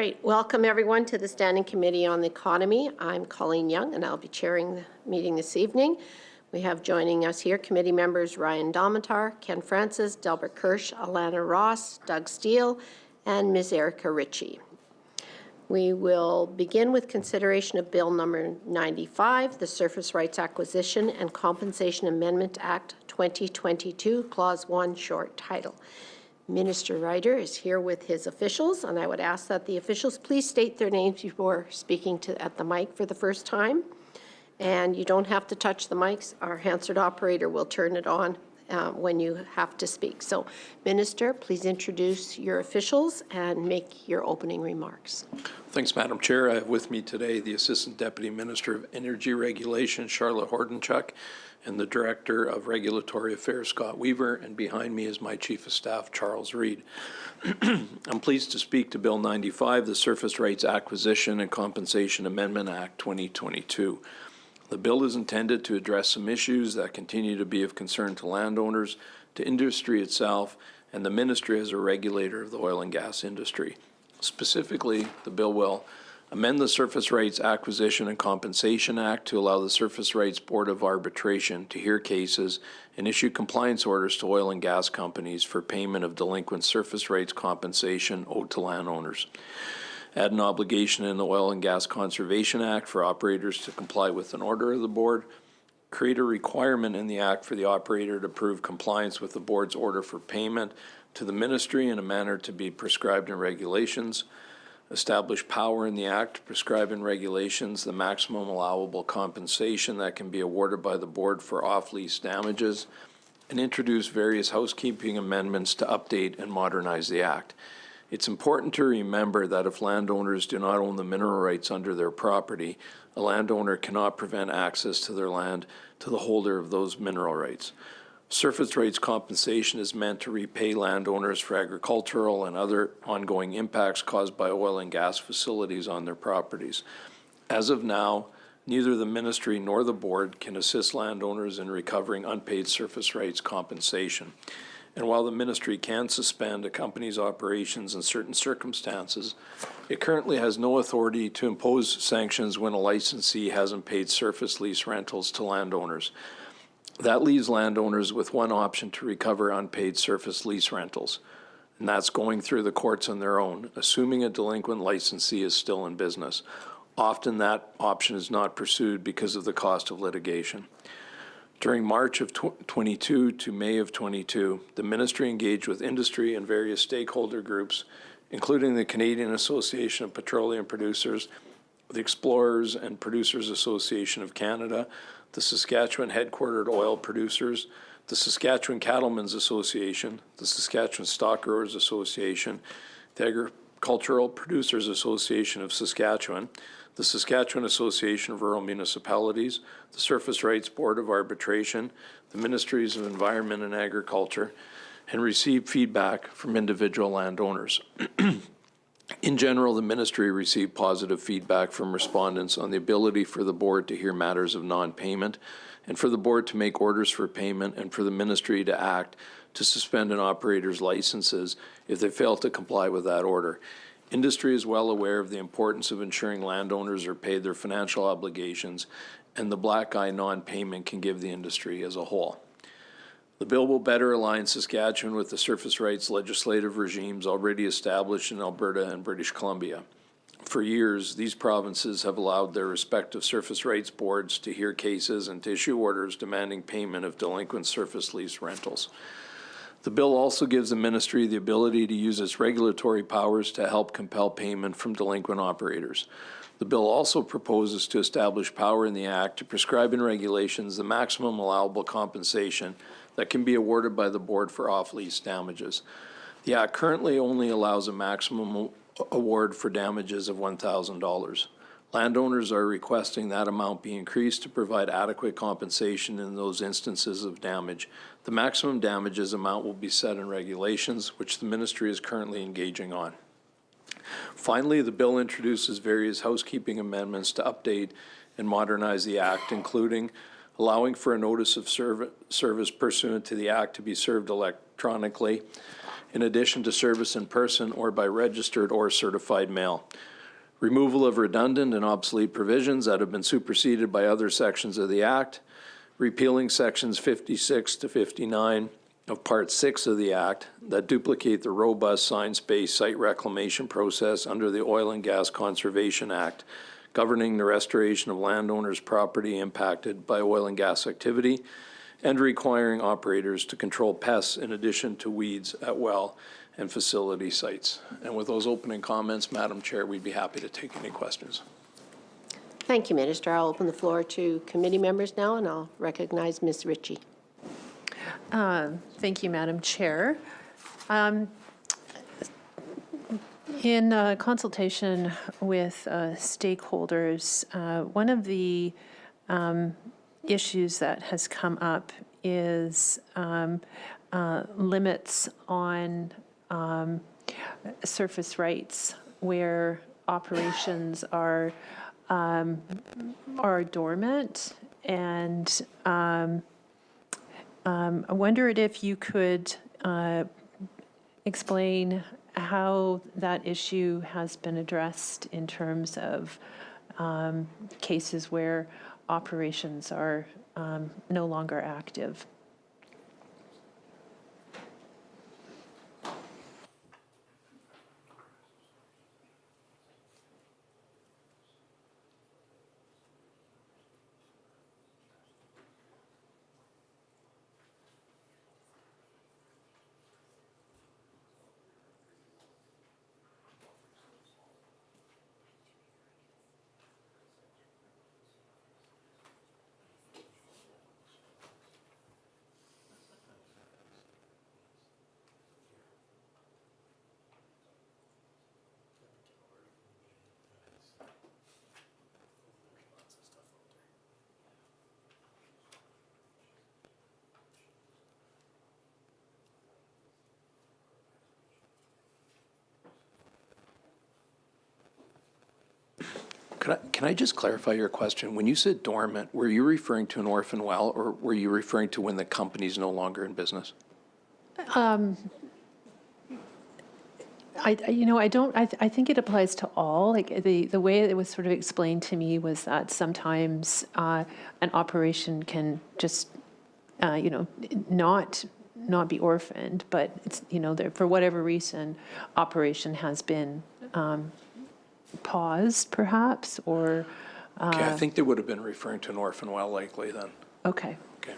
Great. Welcome, everyone, to the Standing Committee on the Economy. I'm Colleen Young, and I'll be chairing the meeting this evening. We have joining us here committee members Ryan Domitar, Ken Francis, Delbert Kirsch, Alana Ross, Doug Steele, and Ms. Erica Ritchie. We will begin with consideration of Bill number 95, the Surface Rights Acquisition and Compensation Amendment Act 2022, Clause 1, short title. Minister Ryder is here with his officials, and I would ask that the officials please state their names before speaking at the mic for the first time. And you don't have to touch the mics. Our Hansard operator will turn it on when you have to speak. So, Minister, please introduce your officials and make your opening remarks. Thanks, Madam Chair. I have with me today the Assistant Deputy Minister of Energy Regulation, Charlotte Hordenchuk, and the Director of Regulatory Affairs, Scott Weaver, and behind me is my Chief of Staff, Charles Reid. I'm pleased to speak to Bill 95, the Surface Rights Acquisition and Compensation Amendment Act 2022. The bill is intended to address some issues that continue to be of concern to landowners, to industry itself, and the ministry as a regulator of the oil and gas industry. Specifically, the bill will amend the Surface Rights Acquisition and Compensation Act to allow the Surface Rights Board of Arbitration to hear cases and issue compliance orders to oil and gas companies for payment of delinquent surface rights compensation owed to landowners. Add an obligation in the Oil and Gas Conservation Act for operators to comply with an order of the board. Create a requirement in the Act for the operator to prove compliance with the board's order for payment to the ministry in a manner to be prescribed in regulations. Establish power in the Act to prescribe in regulations the maximum allowable compensation that can be awarded by the board for off-lease damages, and introduce various housekeeping amendments to update and modernize the Act. It's important to remember that if landowners do not own the mineral rights under their property, a landowner cannot prevent access to their land to the holder of those mineral rights. Surface rights compensation is meant to repay landowners for agricultural and other ongoing impacts caused by oil and gas facilities on their properties. As of now, neither the ministry nor the board can assist landowners in recovering unpaid surface rights compensation. And while the ministry can suspend a company's operations in certain circumstances, it currently has no authority to impose sanctions when a licensee hasn't paid surface lease rentals to landowners. That leaves landowners with one option to recover unpaid surface lease rentals, and that's going through the courts on their own, assuming a delinquent licensee is still in business. Often that option is not pursued because of the cost of litigation. During March of 22 to May of 22, the ministry engaged with industry and various stakeholder groups, including the Canadian Association of Petroleum Producers, the Explorers and Producers Association of Canada, the Saskatchewan Headquartered Oil Producers, the Saskatchewan Cattlemen's Association, the Saskatchewan Stock Growers Association, the Agricultural Producers Association of Saskatchewan, the Saskatchewan Association of Rural Municipalities, the Surface Rights Board of Arbitration, the Ministries of Environment and Agriculture, and received feedback from individual landowners. In general, the ministry received positive feedback from respondents on the ability for the board to hear matters of non-payment, and for the board to make orders for payment, and for the ministry to act to suspend an operator's licenses if they fail to comply with that order. Industry is well aware of the importance of ensuring landowners are paid their financial obligations, and the black eye non-payment can give the industry as a whole. The bill will better align Saskatchewan with the surface rights legislative regimes already established in Alberta and British Columbia. For years, these provinces have allowed their respective surface rights boards to hear cases and to issue orders demanding payment of delinquent surface lease rentals. The bill also gives the ministry the ability to use its regulatory powers to help compel payment from delinquent operators. The bill also proposes to establish power in the Act to prescribe in regulations the maximum allowable compensation that can be awarded by the board for off-lease damages. The Act currently only allows a maximum award for damages of $1,000. Landowners are requesting that amount be increased to provide adequate compensation in those instances of damage. The maximum damages amount will be set in regulations, which the ministry is currently engaging on. Finally, the bill introduces various housekeeping amendments to update and modernize the Act, including allowing for a notice of service pursuant to the Act to be served electronically, in addition to service in person or by registered or certified mail. Removal of redundant and obsolete provisions that have been superseded by other sections of the Act. Repealing sections 56 to 59 of Part 6 of the Act that duplicate the robust science-based site reclamation process under the Oil and Gas Conservation Act, governing the restoration of landowners' property impacted by oil and gas activity, and requiring operators to control pests in addition to weeds at well and facility sites. And with those opening comments, Madam Chair, we'd be happy to take any questions. Thank you, Minister. I'll open the floor to committee members now, and I'll recognize Ms. Ritchie. Thank you, Madam Chair. In consultation with stakeholders, one of the issues that has come up is limits on surface rights where operations are dormant, and I wondered if you could explain how that issue has been addressed in terms of cases where operations are no longer active. Can I just clarify your question? When you said dormant, were you referring to an orphan well, or were you referring to when the company's no longer in business? I think it applies to all. Like the way it was sort of explained to me was that sometimes an operation can just, not be orphaned, but it's, for whatever reason, operation has been paused, perhaps, or. Okay, I think they would have been referring to an orphan well likely then. Okay. Okay.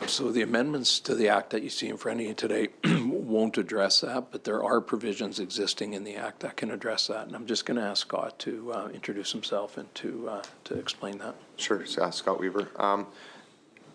So the amendments to the Act that you see in front of you today won't address that, but there are provisions existing in the Act that can address that. And I'm just going to ask Scott to introduce himself and to explain that. Sure, Scott Weaver.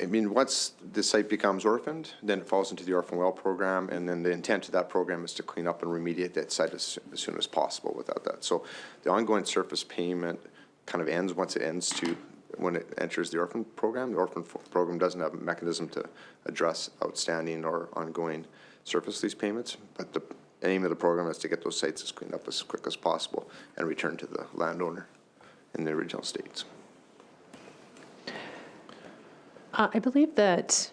Once the site becomes orphaned, then it falls into the orphan well program, and then the intent of that program is to clean up and remediate that site as soon as possible without that. So the ongoing surface payment kind of ends once it ends to when it enters the orphan program. The orphan program doesn't have a mechanism to address outstanding or ongoing surface lease payments, but the aim of the program is to get those sites as cleaned up as quick as possible and return to the landowner in the original states. I believe that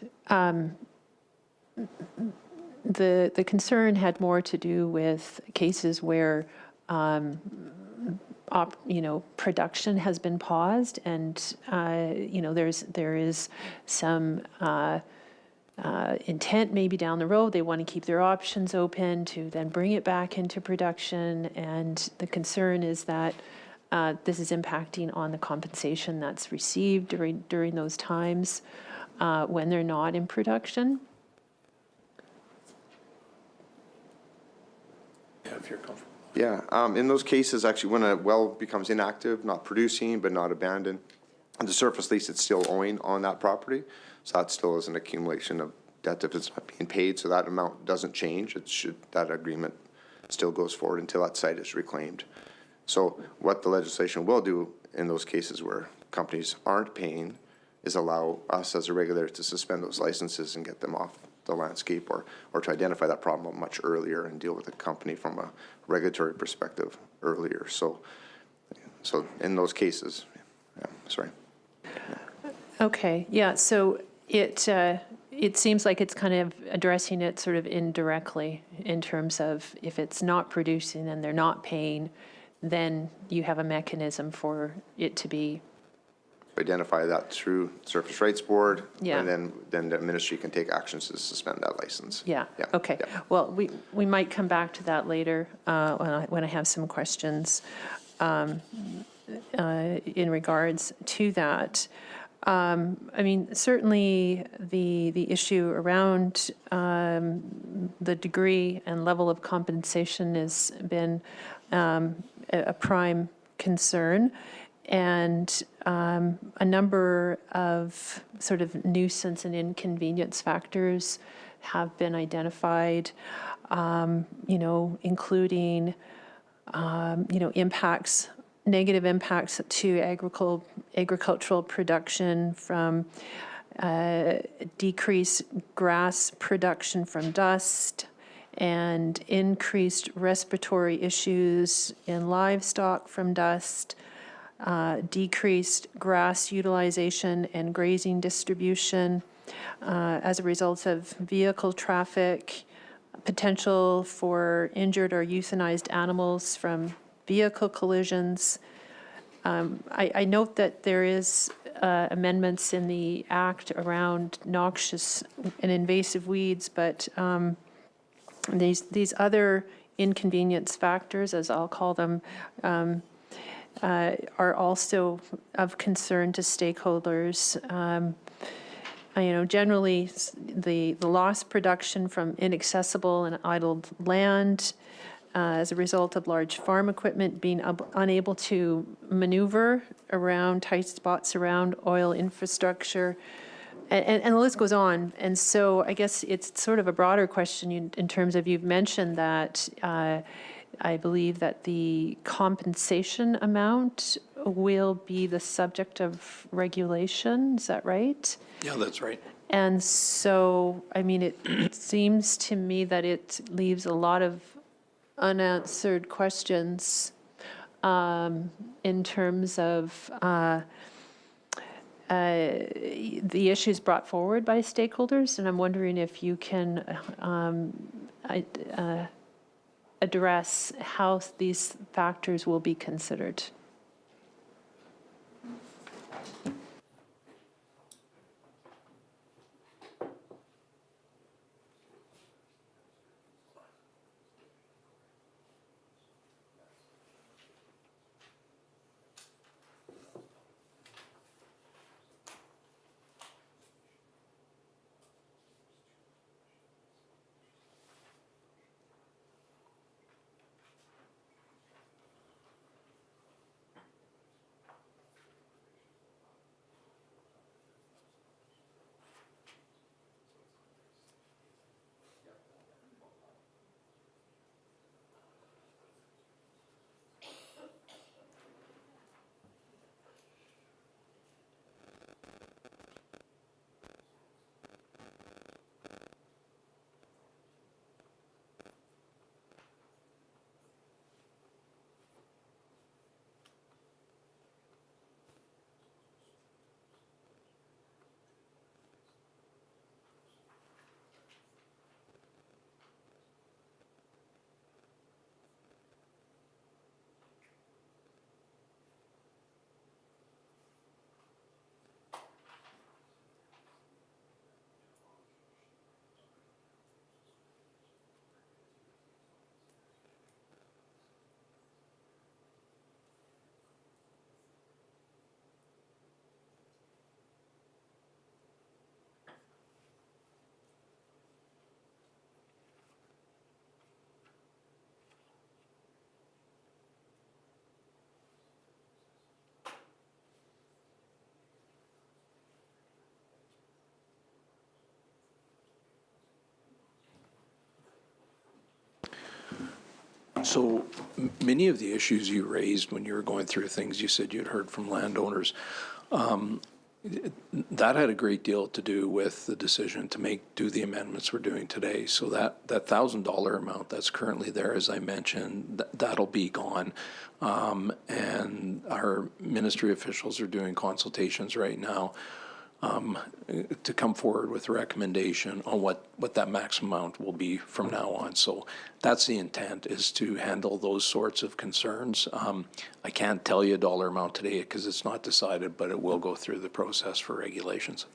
the concern had more to do with cases where production has been paused, and there is some intent maybe down the road. They want to keep their options open to then bring it back into production, and the concern is that this is impacting on the compensation that's received during those times when they're not in production. Yeah, if you're comfortable. Yeah, in those cases, actually, when a well becomes inactive, not producing, but not abandoned, the surface lease, it's still owing on that property. So that still is an accumulation of debt if it's not being paid. So that amount doesn't change. That agreement still goes forward until that site is reclaimed. So what the legislation will do in those cases where companies aren't paying is allow us as a regulator to suspend those licenses and get them off the landscape, or to identify that problem much earlier and deal with the company from a regulatory perspective earlier. So in those cases, yeah, sorry. Okay, yeah, so it seems like it's kind of addressing it sort of indirectly in terms of if it's not producing and they're not paying, then you have a mechanism for it to be. Identify that through Surface Rights Board. Yeah. And then the ministry can take actions to suspend that license. Yeah, Yeah, okay. yeah. Well, we might come back to that later when I have some questions in regards to that. I mean, certainly the issue around the degree and level of compensation has been a prime concern. And a number of sort of nuisance and inconvenience factors have been identified, including, negative impacts to agricultural production from decreased grass production from dust and increased respiratory issues in livestock from dust, decreased grass utilization and grazing distribution as a result of vehicle traffic, potential for injured or euthanized animals from vehicle collisions. I note that there is amendments in the Act around noxious and invasive weeds, but these other inconvenience factors, as I'll call them, are also of concern to stakeholders. Generally, the lost production from inaccessible and idled land as a result of large farm equipment being unable to maneuver around tight spots around oil infrastructure, and the list goes on. And so I guess it's sort of a broader question in terms of, you've mentioned that I believe that the compensation amount will be the subject of regulation. Is that right? Yeah, that's right. And so, I mean, it seems to me that it leaves a lot of unanswered questions in terms of the issues brought forward by stakeholders. And I'm wondering if you can address how these factors will be considered. So many of the issues you raised when you were going through things, you said you'd heard from landowners. That had a great deal to do with the decision to do the amendments we're doing today. So that $1,000 amount that's currently there, as I mentioned, that'll be gone. And our ministry officials are doing consultations right now to come forward with a recommendation on what that maximum amount will be from now on. So that's the intent, is to handle those sorts of concerns. I can't tell you a dollar amount today because it's not decided, but it will go through the process for regulations.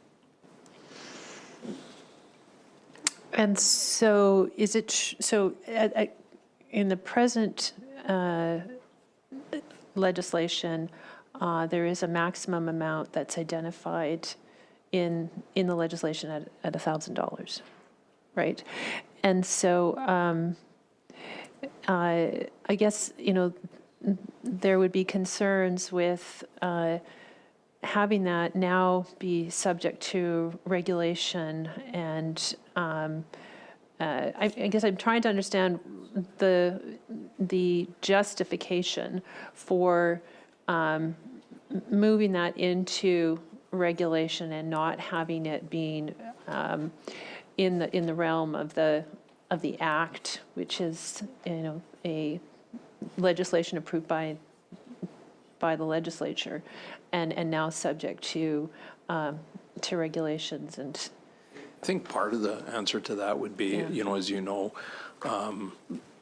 And so is it, in the present legislation, there is a maximum amount that's identified in the legislation at $1,000, right? And so I guess, there would be concerns with having that now be subject to regulation, and I guess I'm trying to understand the justification for moving that into regulation and not having it being in the realm of the act, which is a legislation approved by the legislature, and now subject to regulations. And I think part of the answer to that would be, as you know,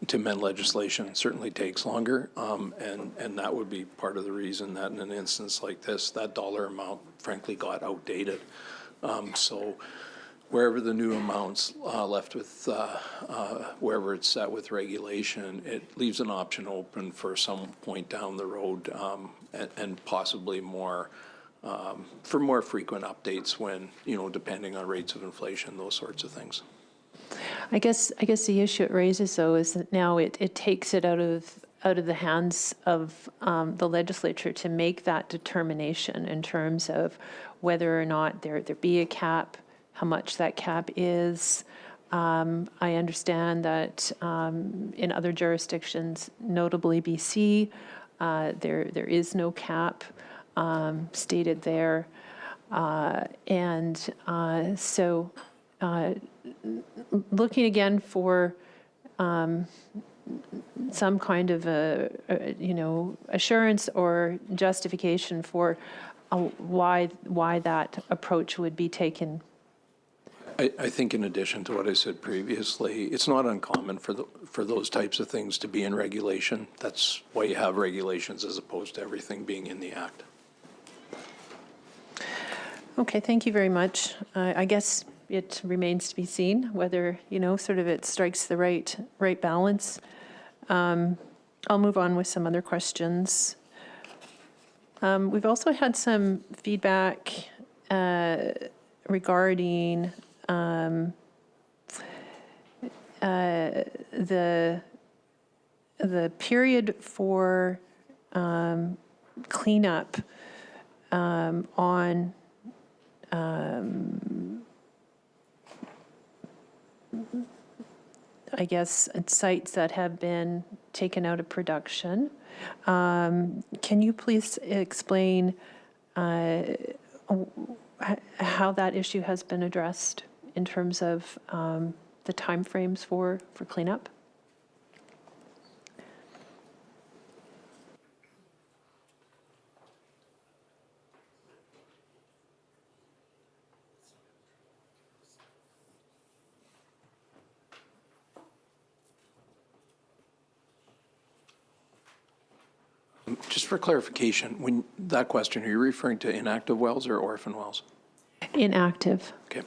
to amend legislation certainly takes longer, and that would be part of the reason that in an instance like this, that dollar amount frankly got outdated. So wherever the new amount's left with, wherever it's set with regulation, it leaves an option open for some point down the road, and possibly more, for more frequent updates when, depending on rates of inflation, those sorts of things. I guess the issue it raises, though, is that now it takes it out of the hands of the legislature to make that determination in terms of whether or not there be a cap, how much that cap is. I understand that in other jurisdictions, notably BC, there is no cap stated there, and so. Looking again for some kind of assurance or justification for why that approach would be taken. I think in addition to what I said previously, it's not uncommon for those types of things to be in regulation. That's why you have regulations as opposed to everything being in the Act. Okay, thank you very much. I guess it remains to be seen whether, sort of it strikes the right balance. I'll move on with some other questions. We've also had some feedback regarding the period for cleanup on I guess sites that have been taken out of production. Can you please explain how that issue has been addressed in terms of the timeframes for cleanup? Just for clarification, when that question, are you referring to inactive wells or orphan wells? Inactive. Okay.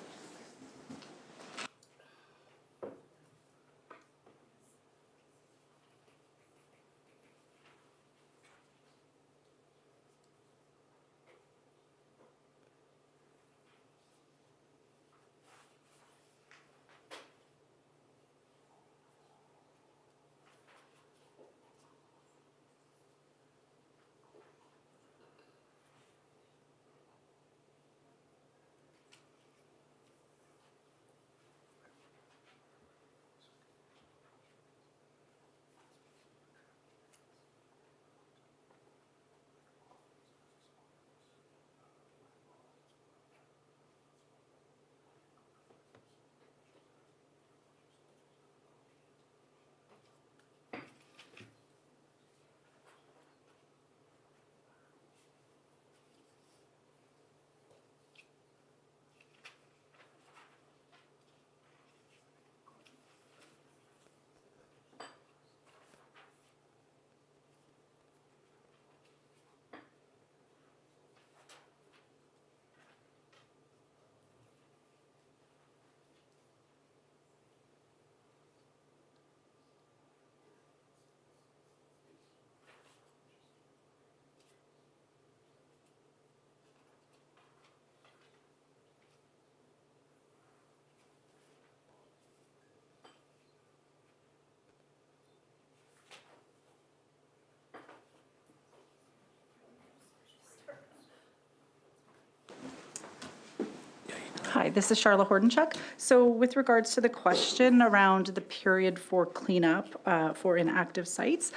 Hi, this is Charlotte Hordenchuk. So with regards to the question around the period for cleanup for inactive sites,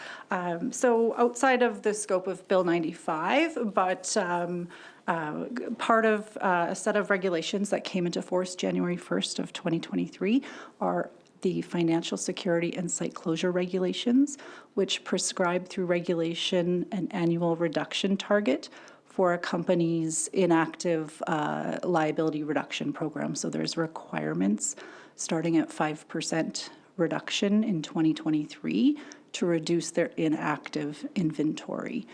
so outside of the scope of Bill 95, but part of a set of regulations that came into force January 1st of 2023 are the financial security and site closure regulations, which prescribe through regulation an annual reduction target for a company's inactive liability reduction program. So there's requirements starting at 5% reduction in 2023 to reduce their inactive inventory.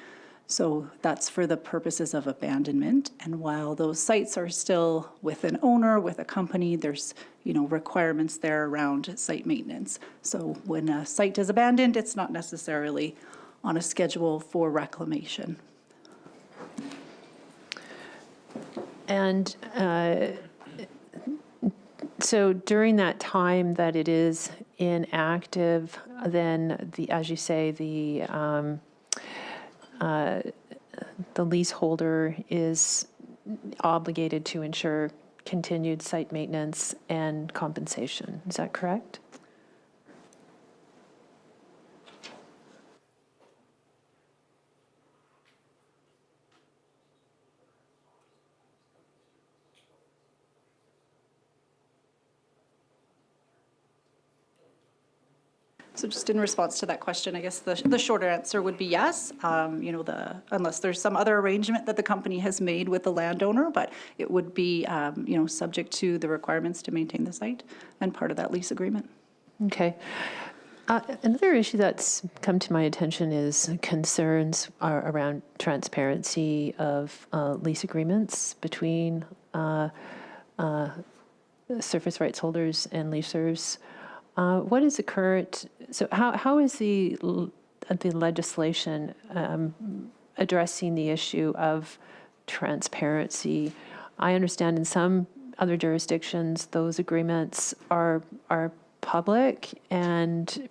So that's for the purposes of abandonment. And while those sites are still with an owner, with a company, there's requirements there around site maintenance. So when a site is abandoned, it's not necessarily on a schedule for reclamation. And so during that time that it is inactive, then as you say, the leaseholder is obligated to ensure continued site maintenance and compensation. Is that correct? So just in response to that question, I guess the shorter answer would be yes. Unless there's some other arrangement that the company has made with the landowner, but it would be subject to the requirements to maintain the site and part of that lease agreement. Okay. Another issue that's come to my attention is concerns around transparency of lease agreements between surface rights holders and leasers. What is the current, so how is the legislation addressing the issue of transparency? I understand in some other jurisdictions, those agreements are public and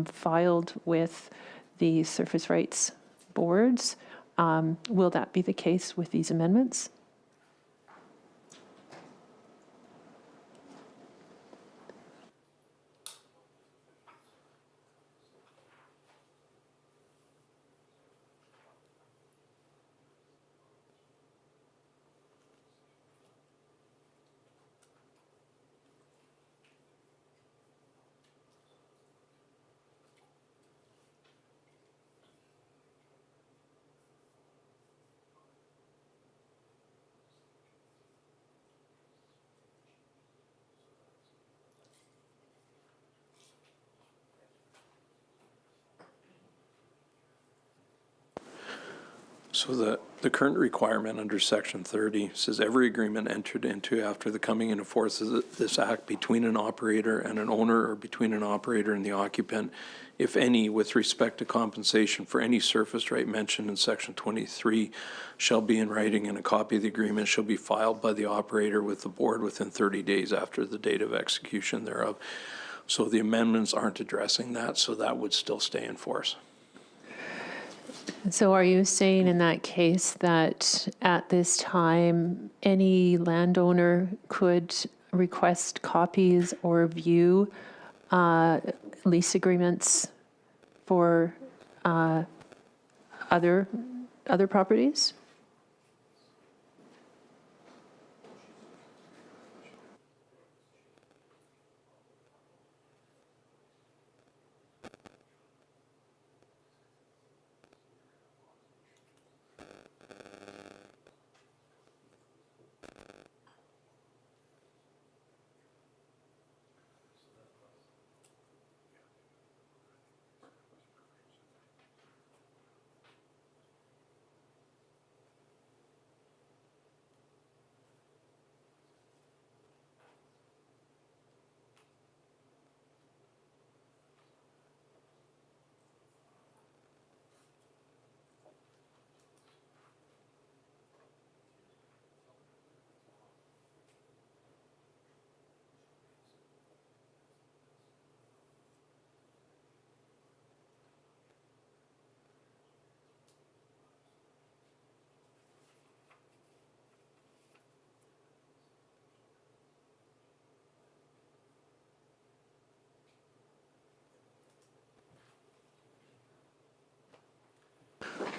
filed with the surface rights boards. Will that be the case with these amendments? So the current requirement under Section 30 says every agreement entered into after the coming into force of this act between an operator and an owner or between an operator and the occupant, if any, with respect to compensation for any surface right mentioned in Section 23, shall be in writing, and a copy of the agreement shall be filed by the operator with the board within 30 days after the date of execution thereof. So the amendments aren't addressing that, so that would still stay in force. So are you saying in that case that at this time, any landowner could request copies or view lease agreements for other properties?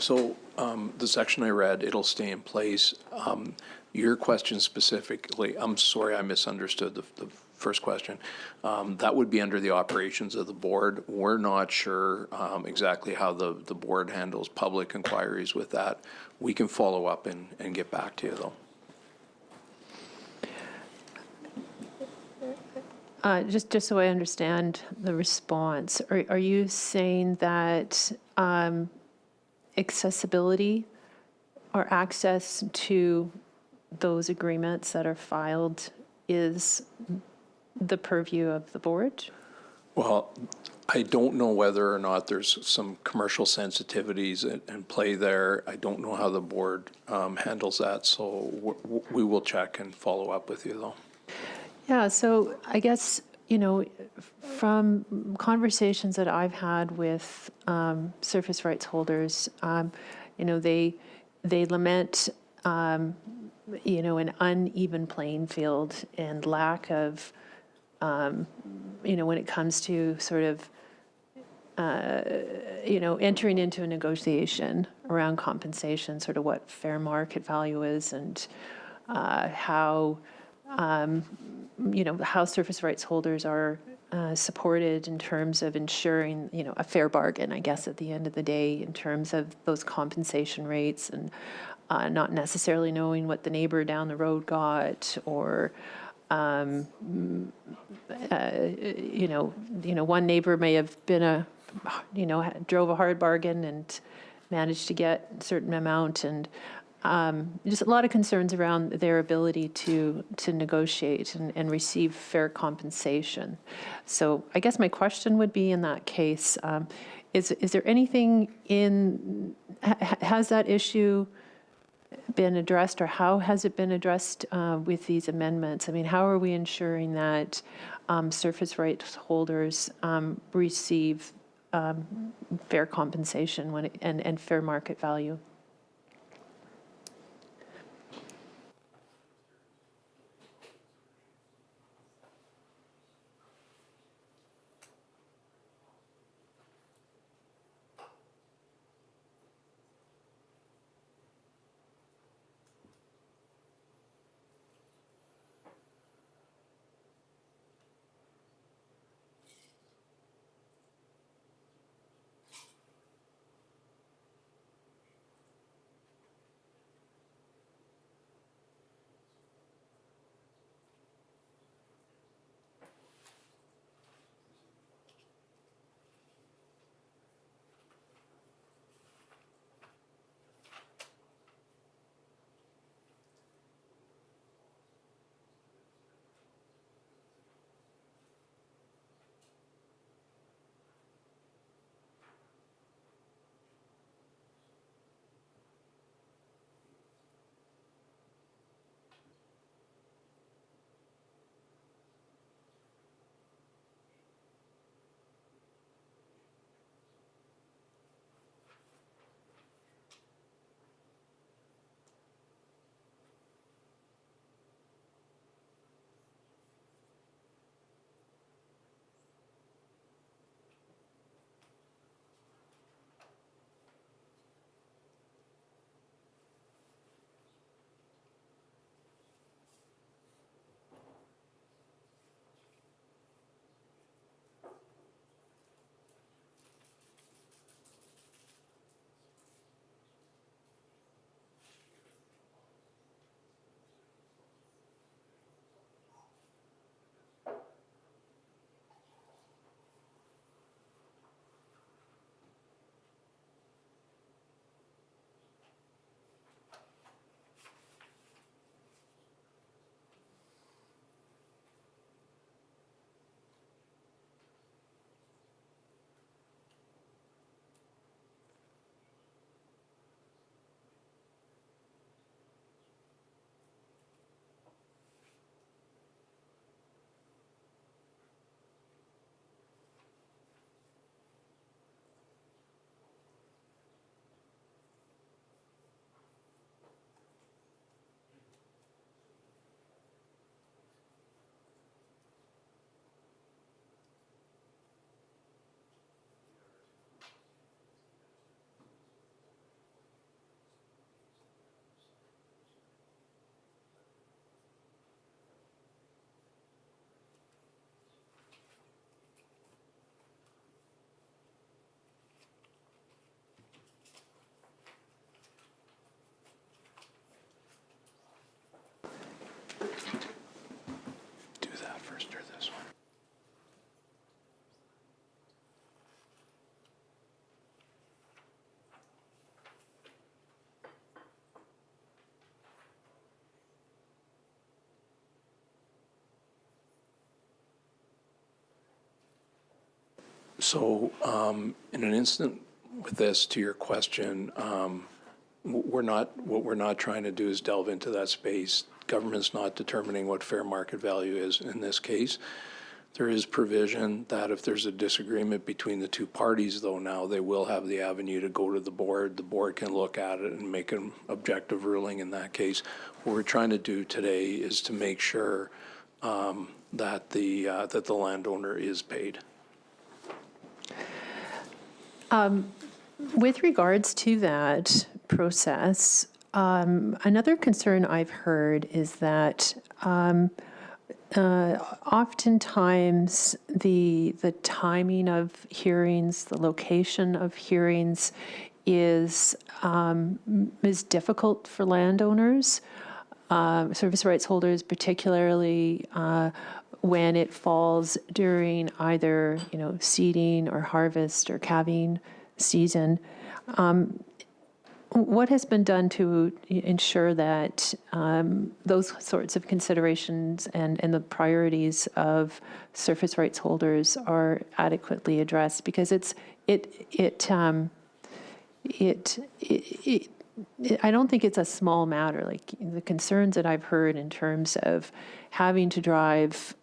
So the section I read, it'll stay in place. Your question specifically, I'm sorry, I misunderstood the first question. That would be under the operations of the board. We're not sure exactly how the board handles public inquiries with that. We can follow up and get back to you, though. Just so I understand the response, are you saying that accessibility or access to those agreements that are filed is the purview of the board? Well, I don't know whether or not there's some commercial sensitivities in play there. I don't know how the board handles that, so we will check and follow up with you, though. Yeah, so I guess, from conversations that I've had with surface rights holders, they lament, an uneven playing field and lack of, when it comes to sort of, entering into a negotiation around compensation, sort of what fair market value is and how surface rights holders are supported in terms of ensuring, a fair bargain, I guess, at the end of the day, in terms of those compensation rates and not necessarily knowing what the neighbor down the road got or, one neighbor may have been drove a hard bargain and managed to get a certain amount and just a lot of concerns around their ability to negotiate and receive fair compensation. So I guess my question would be in that case, is there anything has that issue been addressed or how has it been addressed with these amendments? I mean, how are we ensuring that surface rights holders receive fair compensation and fair market value? So in an instant with this, to your question, what we're not trying to do is delve into that space. Government's not determining what fair market value is in this case. There is provision that if there's a disagreement between the two parties, though, now they will have the avenue to go to the board. The board can look at it and make an objective ruling in that case. What we're trying to do today is to make sure that the landowner is paid. With regards to that process, another concern I've heard is that oftentimes the timing of hearings, the location of hearings is difficult for landowners, service rights holders, particularly when it falls during either seeding or harvest or calving season. What has been done to ensure that those sorts of considerations and the priorities of surface rights holders are adequately addressed? Because I don't think it's a small matter. Like the concerns that I've heard in terms of having to drive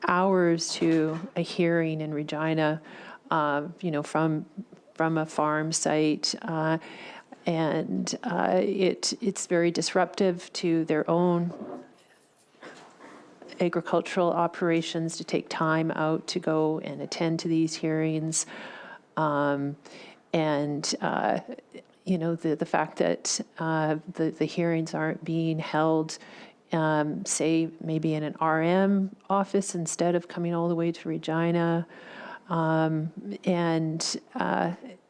hours to a hearing in Regina, from a farm site, and it's very disruptive to their own agricultural operations to take time out to go and attend to these hearings, the fact that the hearings aren't being held, say maybe in an RM office instead of coming all the way to Regina. And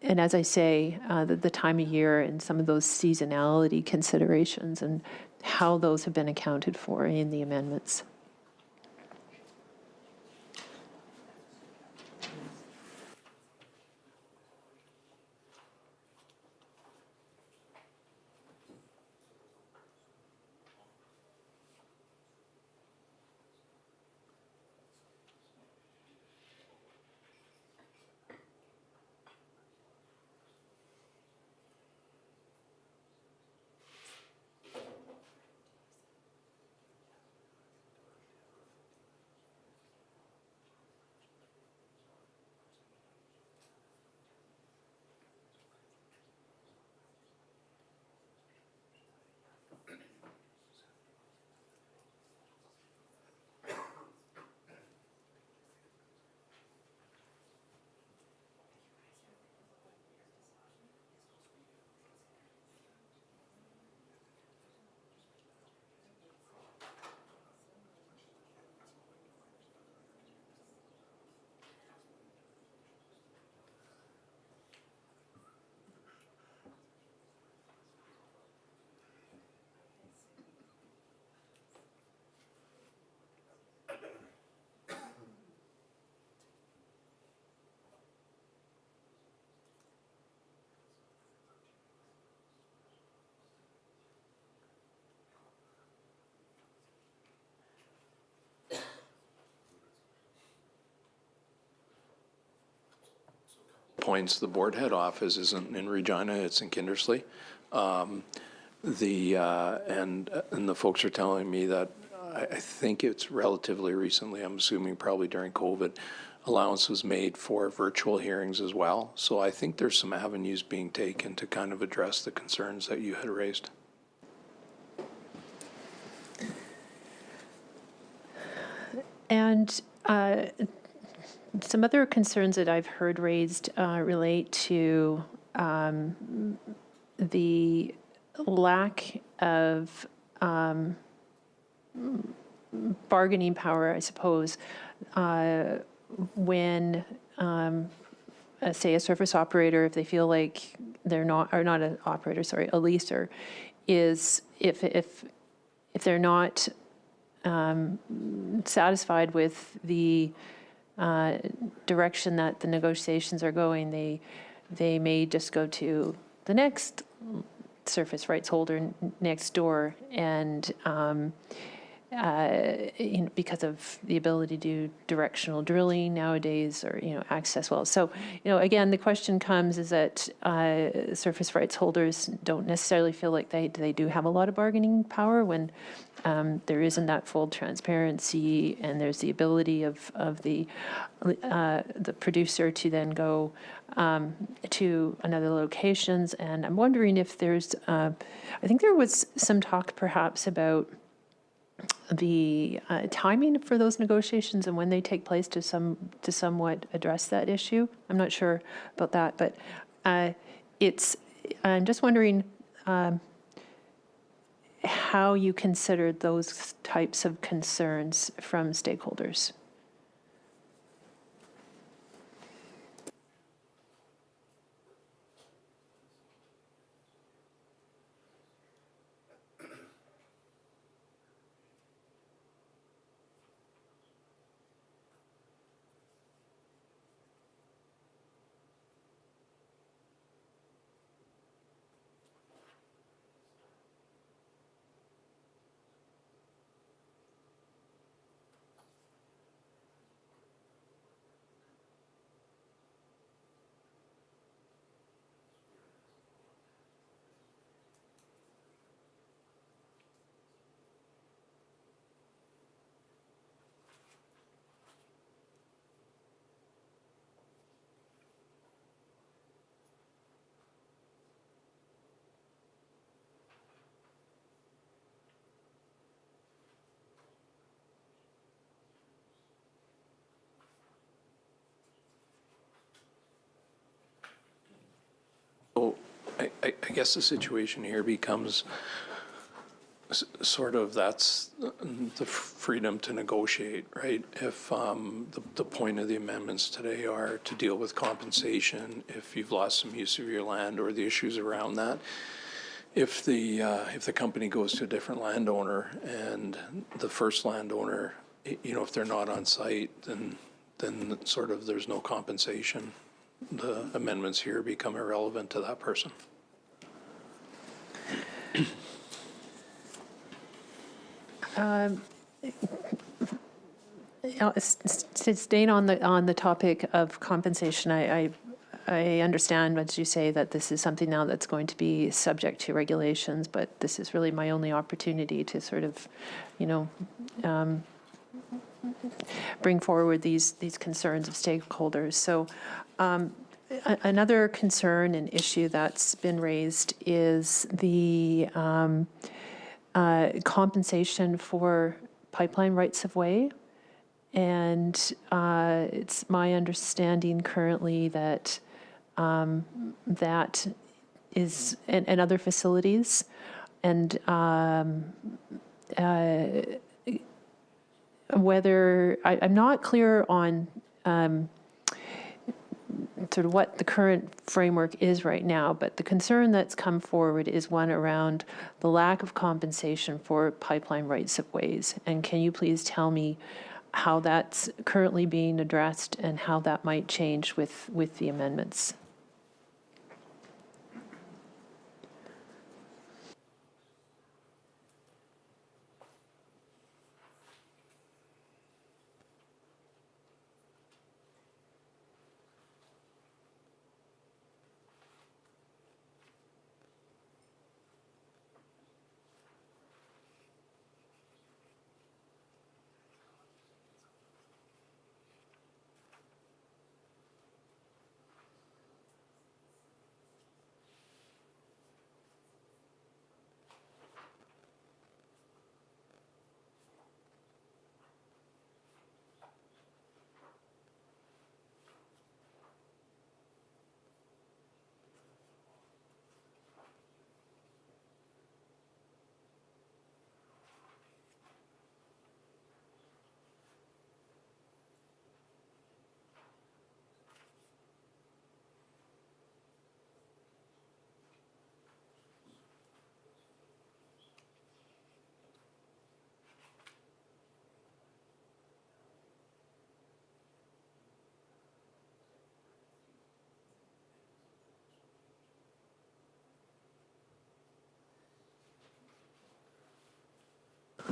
as I say, the time of year and some of those seasonality considerations and how those have been accounted for in the amendments. Points, the board head office isn't in Regina, it's in Kindersley. And the folks are telling me that I think it's relatively recently, I'm assuming probably during COVID, allowance was made for virtual hearings as well. So I think there's some avenues being taken to kind of address the concerns that you had raised. And some other concerns that I've heard raised relate to the lack of bargaining power, I suppose, when, say, a surface operator, if they feel like they're not, or not an operator, sorry, a leaser, is if they're not satisfied with the direction that the negotiations are going, they may just go to the next surface rights holder next door, and because of the ability to do directional drilling nowadays, or, access wells. So, again, the question comes is that surface rights holders don't necessarily feel like they do have a lot of bargaining power when there isn't that full transparency, and there's the ability of the producer to then go to another locations. And I'm wondering if there's, I think there was some talk perhaps about the timing for those negotiations and when they take place to somewhat address that issue. I'm not sure about that, but I'm just wondering how you considered those types of concerns from stakeholders. So I guess the situation here becomes sort of that's the freedom to negotiate, right? If the point of the amendments today are to deal with compensation, if you've lost some use of your land or the issues around that, if the company goes to a different landowner and the first landowner, if they're not on site, then sort of there's no compensation. The amendments here become irrelevant to that person. Staying on the topic of compensation, I understand, as you say, that this is something now that's going to be subject to regulations, but this is really my only opportunity to sort of, bring forward these concerns of stakeholders. So another concern and issue that's been raised is the compensation for pipeline rights of way. And it's my understanding currently that that is, and other facilities, and whether, I'm not clear on sort of what the current framework is right now, but the concern that's come forward is one around the lack of compensation for pipeline rights of ways. And can you please tell me how that's currently being addressed and how that might change with the amendments?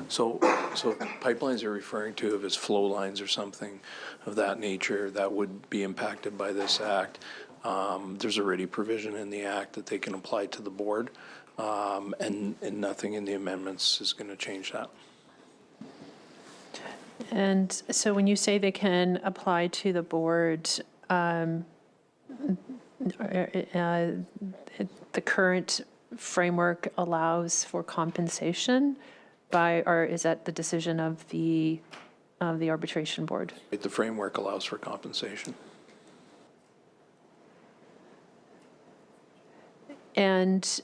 So pipelines are referring to if it's flow lines or something of that nature that would be impacted by this act. There's already provision in the act that they can apply to the board, and nothing in the amendments is going to change that. And so when you say they can apply to the board, the current framework allows for compensation by, or is that the decision of the arbitration board? The framework allows for compensation. And,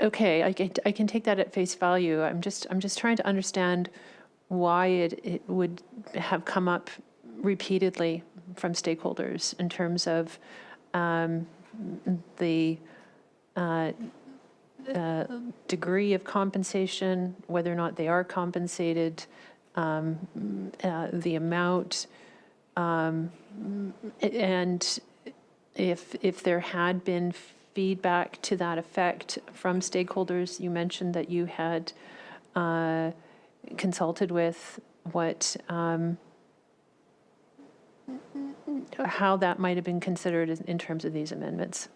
okay, I can take that at face value. I'm just trying to understand why it would have come up repeatedly from stakeholders in terms of the degree of compensation, whether or not they are compensated, the amount, and if there had been feedback to that effect from stakeholders. You mentioned that you had consulted with what, how that might have been considered in terms of these amendments.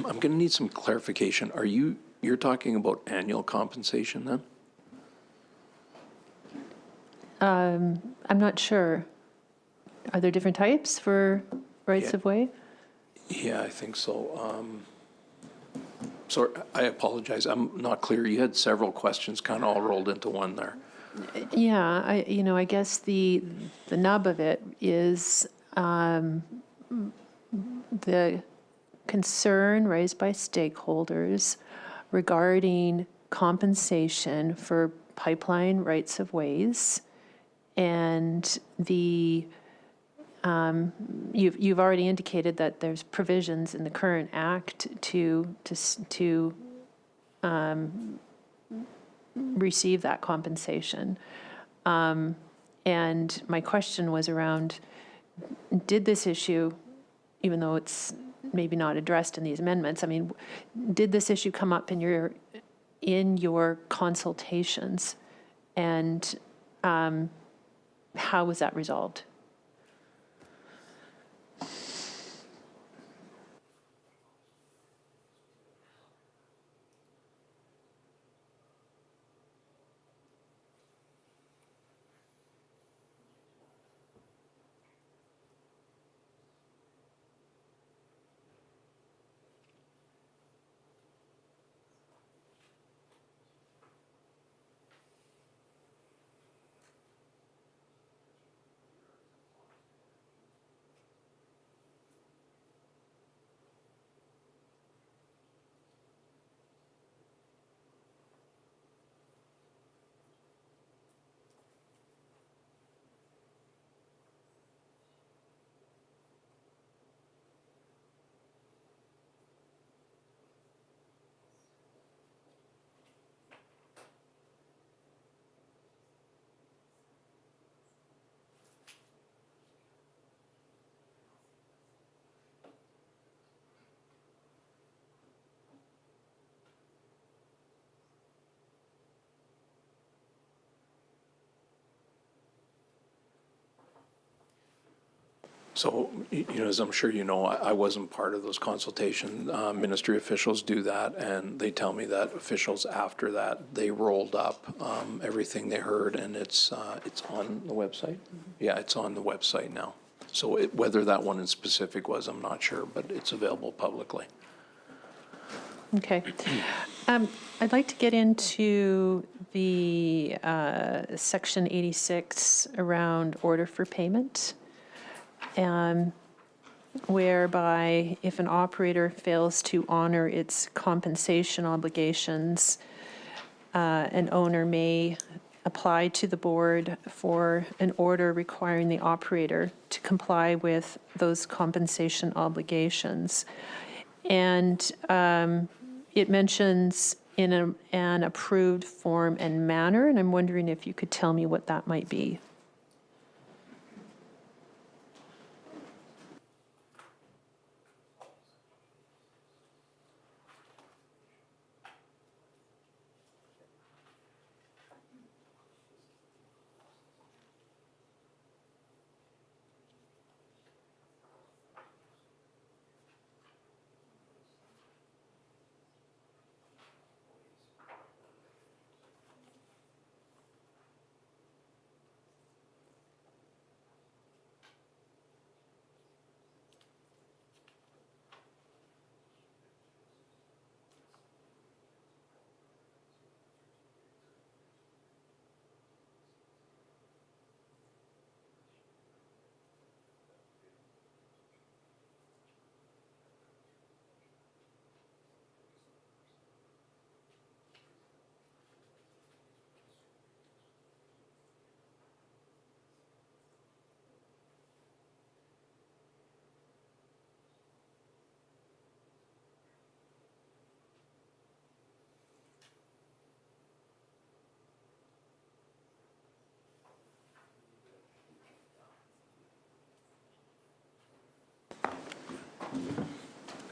I'm going to need some clarification. You're talking about annual compensation then? I'm not sure. Are there different types for rights Yeah. of way? Yeah, I think so. So I apologize. I'm not clear. You had several questions kind of all rolled into one there. Yeah, I guess the nub of it is the concern raised by stakeholders regarding compensation for pipeline rights of ways, and you've already indicated that there's provisions in the current act to receive that compensation. And my question was around, did this issue, even though it's maybe not addressed in these amendments, I mean, did this issue come up in your consultations? And how was that resolved? So, as I'm sure you know, I wasn't part of those consultations. Ministry officials do that, and they tell me that officials after that, they rolled up everything they heard, and it's on the website? Yeah, it's on the website now. So whether that one in specific was, I'm not sure, but it's available publicly. Okay. I'd like to get into the Section 86 around order for payment, whereby if an operator fails to honor its compensation obligations, an owner may apply to the board for an order requiring the operator to comply with those compensation obligations. And it mentions in an approved form and manner, and I'm wondering if you could tell me what that might be.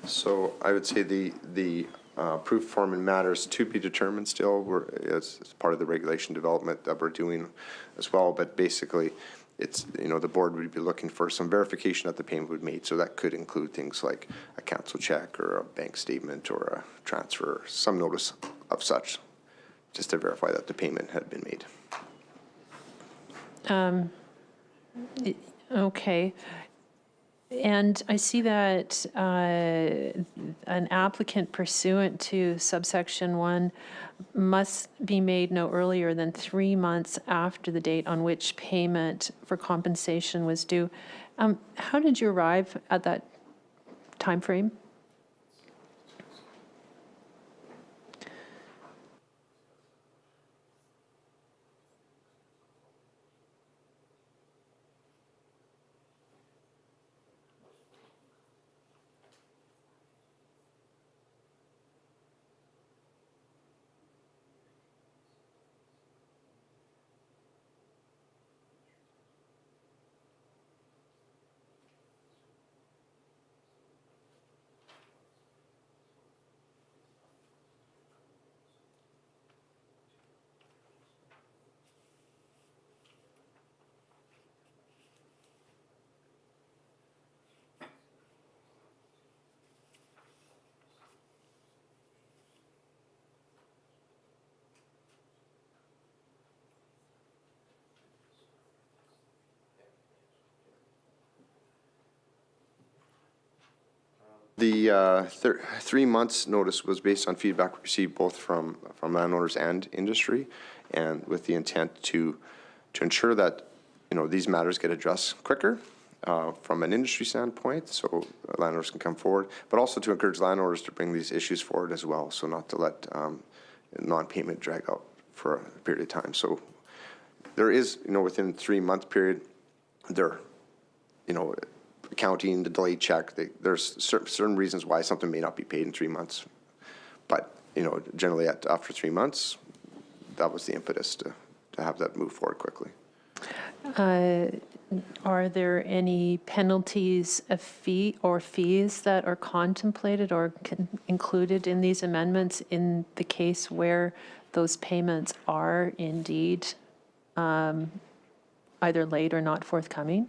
So I would say the approved form and matters to be determined still, as part of the regulation development that we're doing as well, but basically it's, the board would be looking for some verification that the payment was made, so that could include things like a cancel check or a bank statement or a transfer, some notice of such, just to verify that the payment had been made. Okay. And I see that an applicant pursuant to subsection 1 must be made no earlier than 3 months after the date on which payment for compensation was due. How did you arrive at that time frame? The 3 months notice was based on feedback we received both from landowners and industry, and with the intent to ensure that, these matters get addressed quicker from an industry standpoint, so landowners can come forward, but also to encourage landowners to bring these issues forward as well, so not to let non-payment drag out for a period of time. So there is, within 3 month period, there, accounting, the delayed check, there's certain reasons why something may not be paid in 3 months. But, generally after 3 months, that was the impetus to have that move forward quickly. Are there any penalties, fees that are contemplated or included in these amendments in the case where those payments are indeed either late or not forthcoming?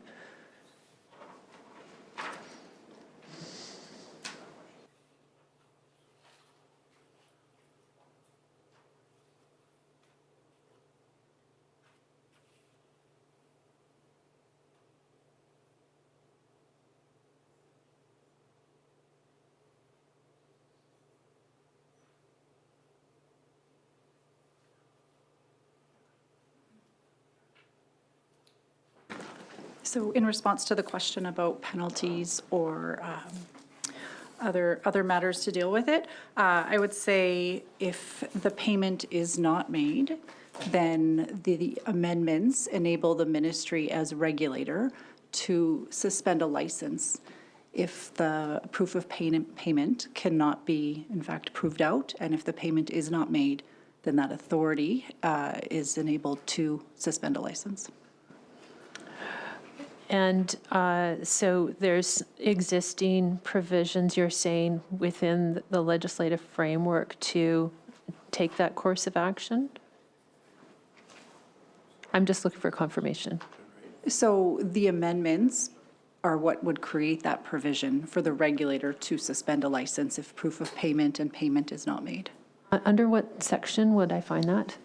So in response to the question about penalties or other matters to deal with it, I would say if the payment is not made, then the amendments enable the ministry as regulator to suspend a license if the proof of payment cannot be in fact proved out, and if the payment is not made, then that authority is enabled to suspend a license. And so there's existing provisions, you're saying, within the legislative framework to take that course of action? I'm just looking for confirmation. So the amendments are what would create that provision for the regulator to suspend a license if proof of payment and payment is not made. Under what section would I find that?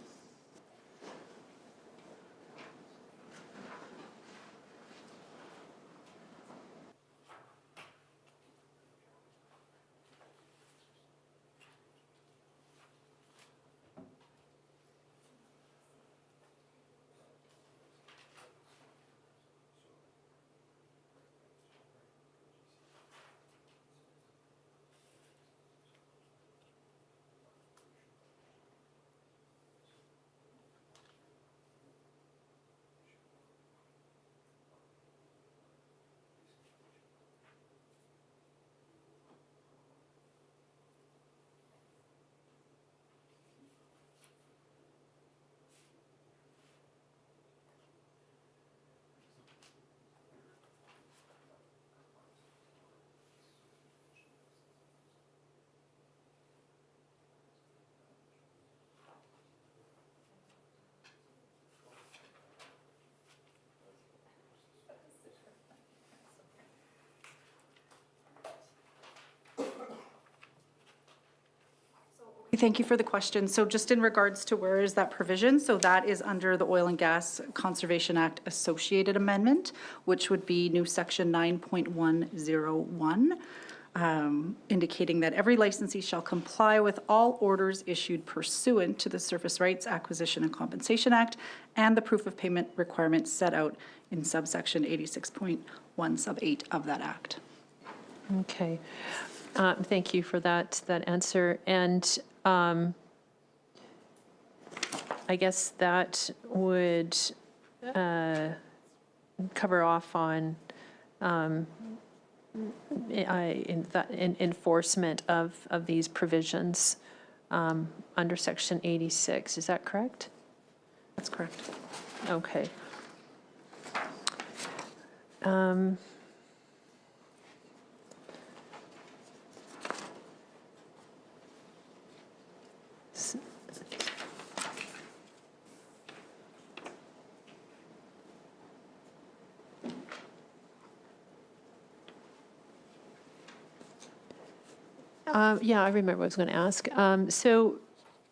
Thank you for the question. So just in regards to where is that provision? So that is under the Oil and Gas Conservation Act Associated Amendment, which would be new section 9.101, indicating that every licensee shall comply with all orders issued pursuant to the Surface Rights Acquisition and Compensation Act and the proof of payment requirements set out in subsection 86.1 sub 8 of that act. Okay. Thank you for that answer. And I guess that would cover off on enforcement of these provisions under Section 86. Is that correct? That's correct. Okay. Yeah, I remember what I was going to ask.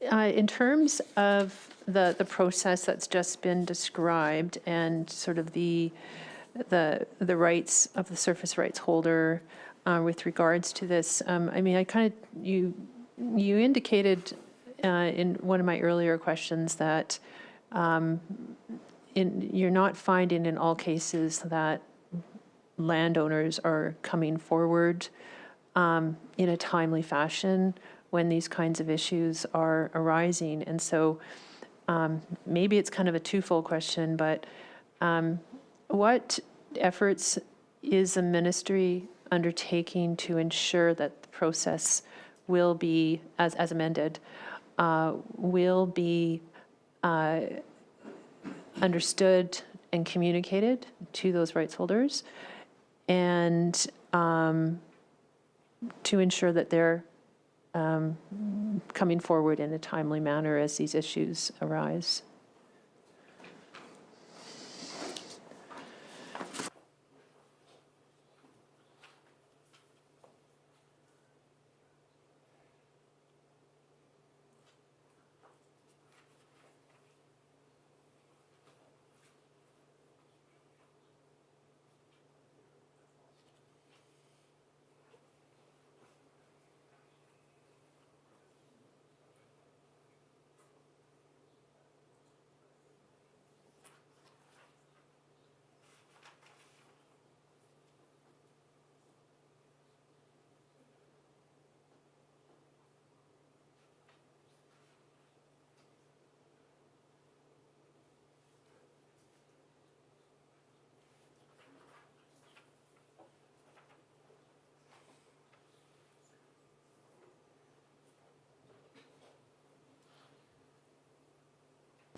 In terms of the process that's just been described and sort of the rights of the surface rights holder with regards to this, I mean, you indicated in one of my earlier questions that you're not finding in all cases that landowners are coming forward in a timely fashion when these kinds of issues are arising. And so maybe it's kind of a twofold question, but what efforts is the ministry undertaking to ensure that the process will be, as amended, will be understood and communicated to those rights holders, and to ensure that they're coming forward in a timely manner as these issues arise?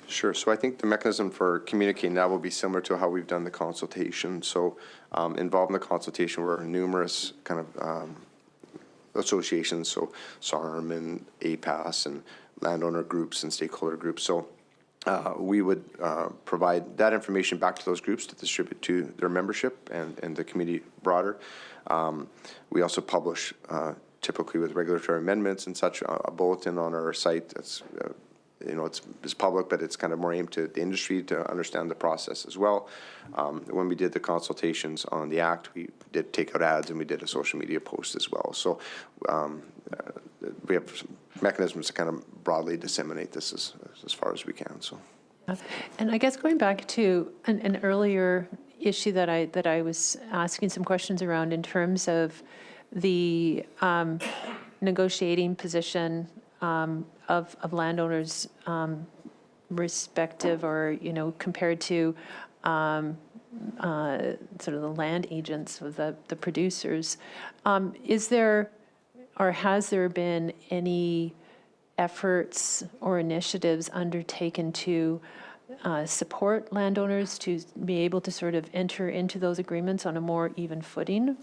Sure. So I think the mechanism for communicating that will be similar to how we've done the consultation. So involved in the consultation were numerous kind of associations, so SARM and APAS and landowner groups and stakeholder groups. So we would provide that information back to those groups to distribute to their membership and the community broader. We also publish, typically with regulatory amendments and such, a bulletin on our site that's it's public, but it's kind of more aimed to the industry to understand the process as well. When we did the consultations on the Act, we did take out ads and we did a social media post as well. So we have mechanisms to kind of broadly disseminate this as far as we can. So, And I guess going back to an earlier issue that I was asking some questions around in terms of the negotiating position of landowners respective or, compared to sort of the land agents of the producers. Is there or has there been any efforts or initiatives undertaken to support landowners to be able to sort of enter into those agreements on a more even footing?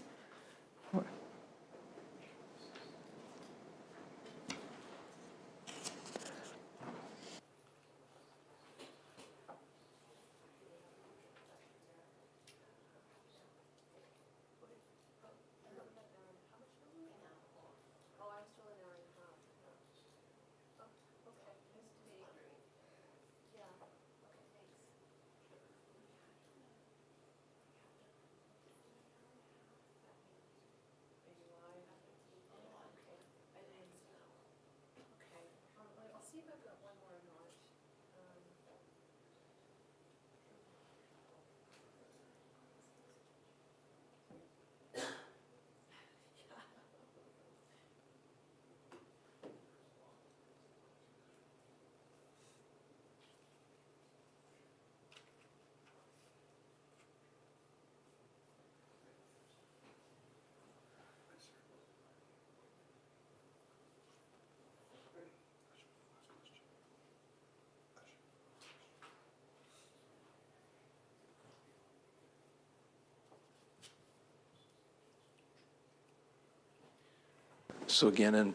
So again, in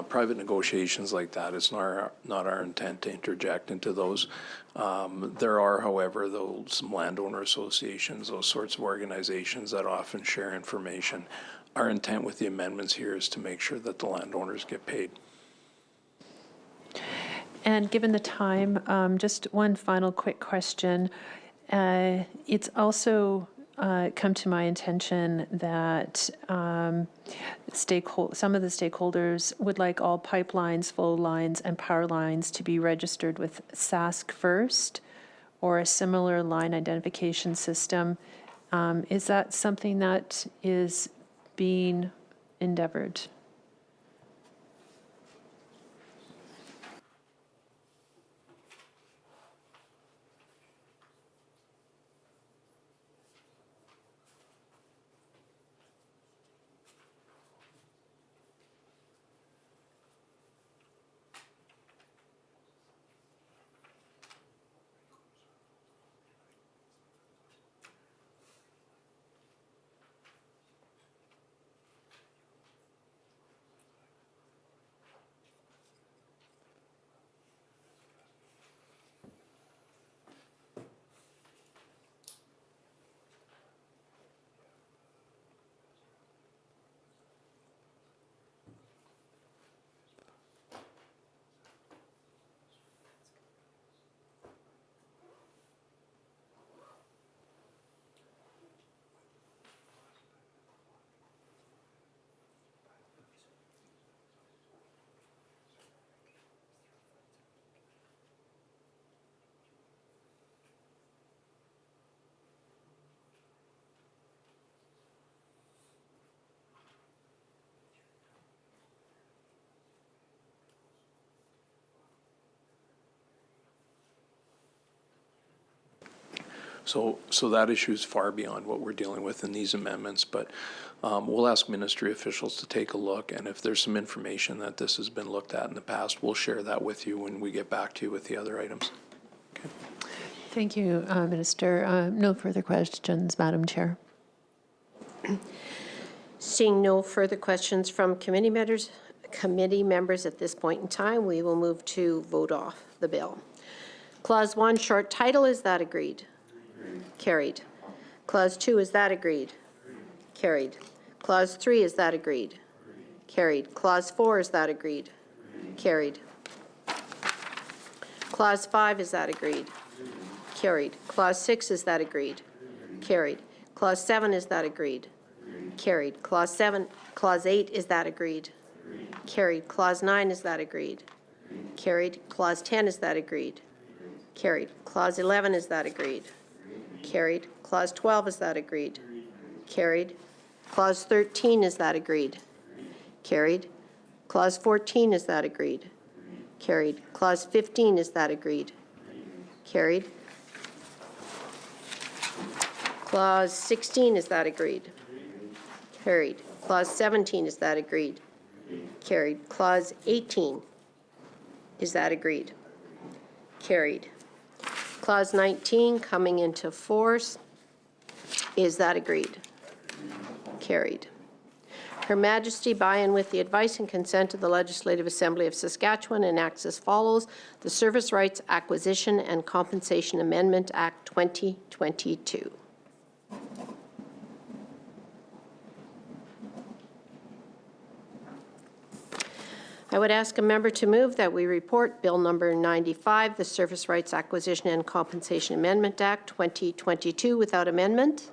private negotiations like that, it's not our intent to interject into those. There are, however, though, some landowner associations, those sorts of organizations that often share information. Our intent with the amendments here is to make sure that the landowners get paid. And given the time, just one final quick question. It's also come to my attention that some of the stakeholders would like all pipelines, flow lines, and power lines to be registered with SASC first or a similar line identification system. Is that something that is being endeavored? So that issue is far beyond what we're dealing with in these amendments, but we'll ask ministry officials to take a look, and if there's some information that this has been looked at in the past, we'll share that with you when we get back to you with the other items. Thank you, Minister. No further questions, Madam Chair. Seeing no further questions from committee members at this point in time, we will move to vote off the bill. Clause 1, short title, is that agreed? Carried. Clause 2, is that agreed? Carried. Clause 3, is that agreed? Carried. Clause 4, is that agreed? Carried. Clause 5, is that agreed? Carried. Clause 6, is that agreed? Carried. Clause 7, is that agreed? Carried. Clause 8, is that agreed? Carried. Clause 9, is that agreed? Carried. Clause 10, is that agreed? Carried. Clause 11, is that agreed? Carried. Clause 12, is that agreed? Carried. Clause 13, is that agreed? Carried. Clause 14, is that agreed? Carried. Clause 15, is that agreed? Carried. Clause 16, is that agreed? Carried. Clause 17, is that agreed? Carried. Clause 18, is that agreed? Carried. Clause 19, coming into force, is that agreed? Carried. Her Majesty, by and with the advice and consent of the Legislative Assembly of Saskatchewan, enacts as follows: the Service Rights Acquisition and Compensation Amendment Act 2022. I would ask a member to move that we report Bill number 95, the Service Rights Acquisition and Compensation Amendment Act 2022 without amendment.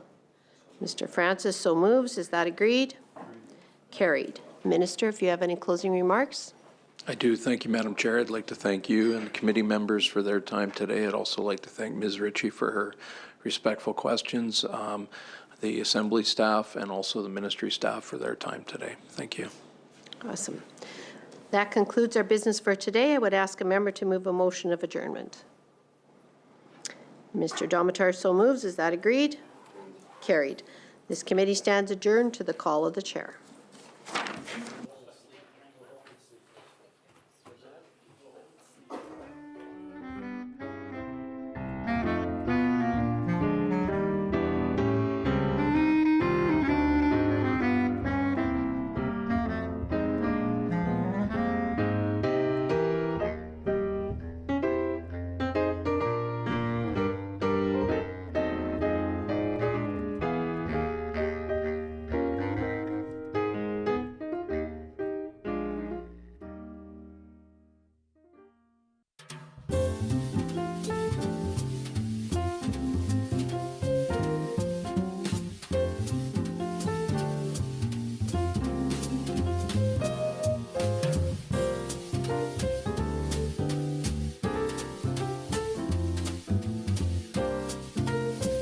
Mr. Francis so moves. Is that agreed? Carried. Minister, if you have any closing remarks. I do. Thank you, Madam Chair. I'd like to thank you and the committee members for their time today. I'd also like to thank Ms. Ritchie for her respectful questions, the Assembly staff, and also the Ministry staff for their time today. Thank you. Awesome. That concludes our business for today. I would ask a member to move a motion of adjournment. Mr. Domitar so moves. Is that agreed? Carried. This committee stands adjourned to the call of the chair.